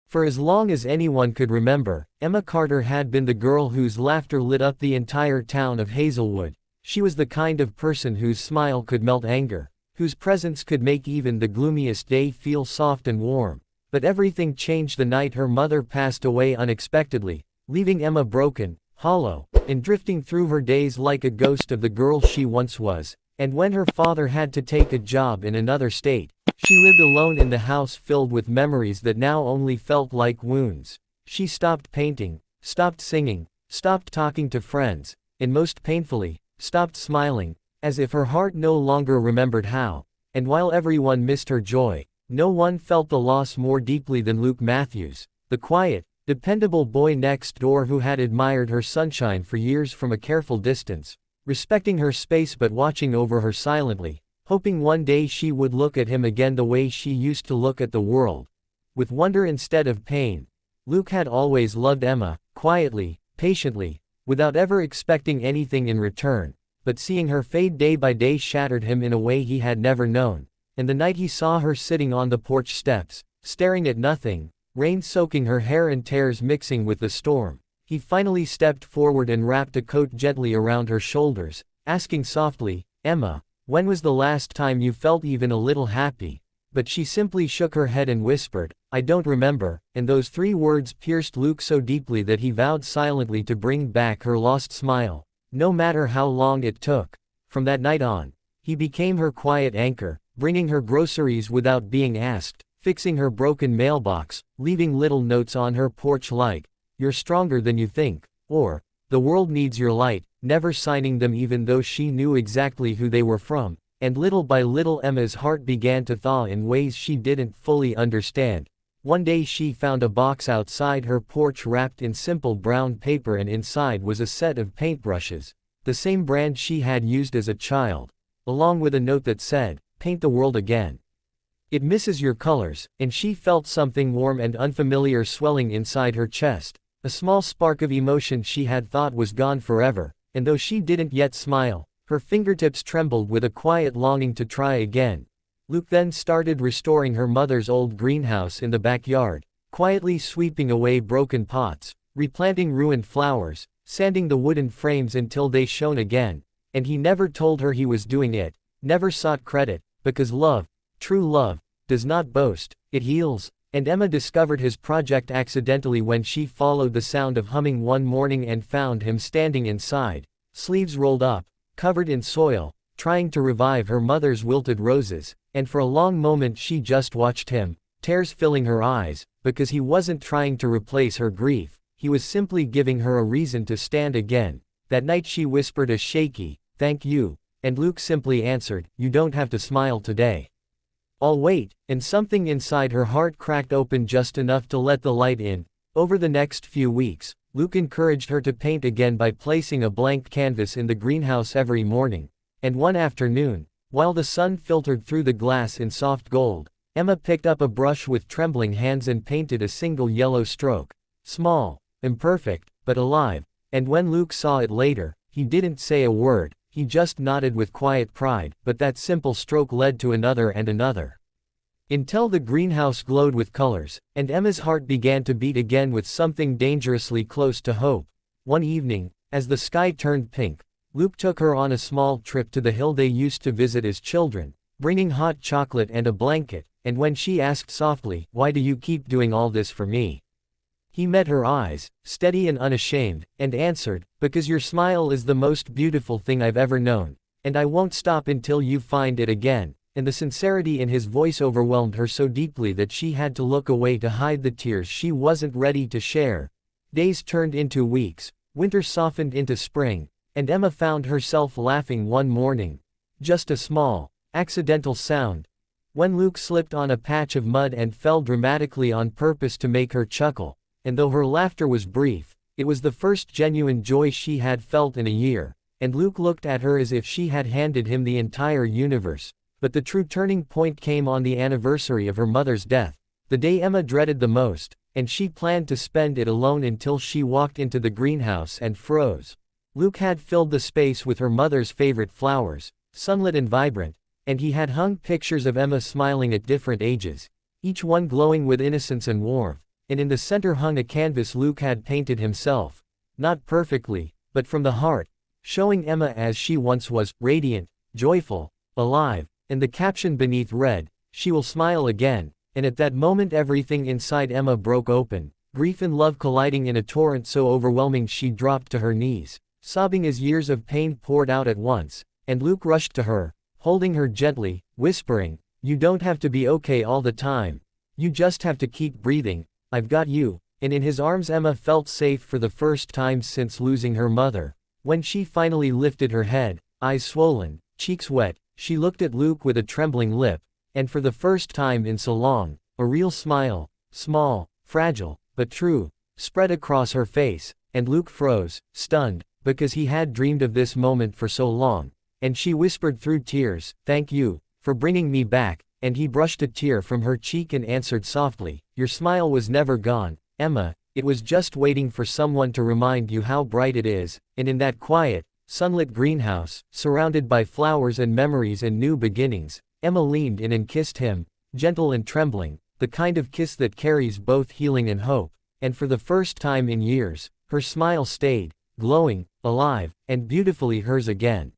For as long as anyone could remember, Emma Carter had been the girl whose laughter lit up the entire town of Hazelwood. She was the kind of person whose smile could melt anger, whose presence could make even the gloomiest day feel soft and warm. But everything changed the night her mother passed away unexpectedly, leaving Emma broken, hollow, and drifting through her days like a ghost of the girl she once was. And when her father had to take a job in another state, she lived alone in the house filled with memories that now only felt like wounds. She stopped painting, stopped singing, stopped talking to friends, and most painfully, stopped smiling, as if her heart no longer remembered how. And while everyone missed her joy, no one felt the loss more deeply than Luke Matthews, the quiet, dependable boy next door who had admired her sunshine for years from a careful distance, respecting her space but watching over her silently, hoping one day she would look at him again the way she used to look at the world, with wonder instead of pain. Luke had always loved Emma, quietly, patiently, without ever expecting anything in return, but seeing her fade day by day shattered him in a way he had never known. And the night he saw her sitting on the porch steps, staring at nothing, rain soaking her hair and tears mixing with the storm, he finally stepped forward and wrapped a coat gently around her shoulders, asking softly, "Emma, when was the last time you felt even a little happy?" But she simply shook her head and whispered, "I don't remember," and those 3 words pierced Luke so deeply that he vowed silently to bring back her lost smile, no matter how long it took. From that night on, he became her quiet anchor, bringing her groceries without being asked, fixing her broken mailbox, leaving little notes on her porch like, "You're stronger than you think," or, "The world needs your light," never signing them even though she knew exactly who they were from. And little by little Emma's heart began to thaw in ways she didn't fully understand. One day she found a box outside her porch wrapped in simple brown paper, and inside was a set of paintbrushes, the same brand she had used as a child, along with a note that said, "Paint the world again. It misses your colors," and she felt something warm and unfamiliar swelling inside her chest, a small spark of emotion she had thought was gone forever. And though she didn't yet smile, her fingertips trembled with a quiet longing to try again. Luke then started restoring her mother's old greenhouse in the backyard, quietly sweeping away broken pots, replanting ruined flowers, sanding the wooden frames until they shone again. And he never told her he was doing it, never sought credit, because love, true love, does not boast, it heals. And Emma discovered his project accidentally when she followed the sound of humming one morning and found him standing inside, sleeves rolled up, covered in soil, trying to revive her mother's wilted roses. And for a long moment she just watched him, tears filling her eyes, because he wasn't trying to replace her grief, he was simply giving her a reason to stand again. That night she whispered a shaky, "Thank you," and Luke simply answered, "You don't have to smile today. I'll wait," and something inside her heart cracked open just enough to let the light in. Over the next few weeks, Luke encouraged her to paint again by placing a blank canvas in the greenhouse every morning. And one afternoon, while the sun filtered through the glass in soft gold, Emma picked up a brush with trembling hands and painted a single yellow stroke. Small, imperfect, but alive. And when Luke saw it later, he didn't say a word. He just nodded with quiet pride, but that simple stroke led to another and another, until the greenhouse glowed with colors, and Emma's heart began to beat again with something dangerously close to hope. One evening, as the sky turned pink, Luke took her on a small trip to the hill they used to visit as children, bringing hot chocolate and a blanket. And when she asked softly, "Why do you keep doing all this for me?" he met her eyes, steady and unashamed, and answered, "Because your smile is the most beautiful thing I've ever known, and I won't stop until you find it again." And the sincerity in his voice overwhelmed her so deeply that she had to look away to hide the tears she wasn't ready to share. Days turned into weeks, winter softened into spring, and Emma found herself laughing one morning. Just a small, accidental sound. When Luke slipped on a patch of mud and fell dramatically on purpose to make her chuckle. And though her laughter was brief, it was the first genuine joy she had felt in a year, and Luke looked at her as if she had handed him the entire universe. But the true turning point came on the anniversary of her mother's death, the day Emma dreaded the most, and she planned to spend it alone until she walked into the greenhouse and froze. Luke had filled the space with her mother's favorite flowers, sunlit and vibrant, and he had hung pictures of Emma smiling at different ages, each one glowing with innocence and warmth. and in the center hung a canvas Luke had painted himself. Not perfectly, but from the heart, showing Emma as she once was, radiant, joyful, alive, and the caption beneath read, "She will smile again," and at that moment everything inside Emma broke open, grief and love colliding in a torrent so overwhelming she dropped to her knees, sobbing as years of pain poured out at once, and Luke rushed to her, holding her gently, whispering, "You don't have to be okay all the time. You just have to keep breathing, I've got you," and in his arms Emma felt safe for the first time since losing her mother. When she finally lifted her head, eyes swollen, cheeks wet, she looked at Luke with a trembling lip, and for the first time in so long, a real smile, small, fragile, but true, spread across her face, and Luke froze, stunned, because he had dreamed of this moment for so long, and she whispered through tears, "Thank you, for bringing me back," and he brushed a tear from her cheek and answered softly, "Your smile was never gone, Emma, it was just waiting for someone to remind you how bright it is," and in that quiet, sunlit greenhouse, surrounded by flowers and memories and new beginnings, Emma leaned in and kissed him, gentle and trembling, the kind of kiss that carries both healing and hope, and for the first time in years, her smile stayed, glowing, alive, and beautifully hers again.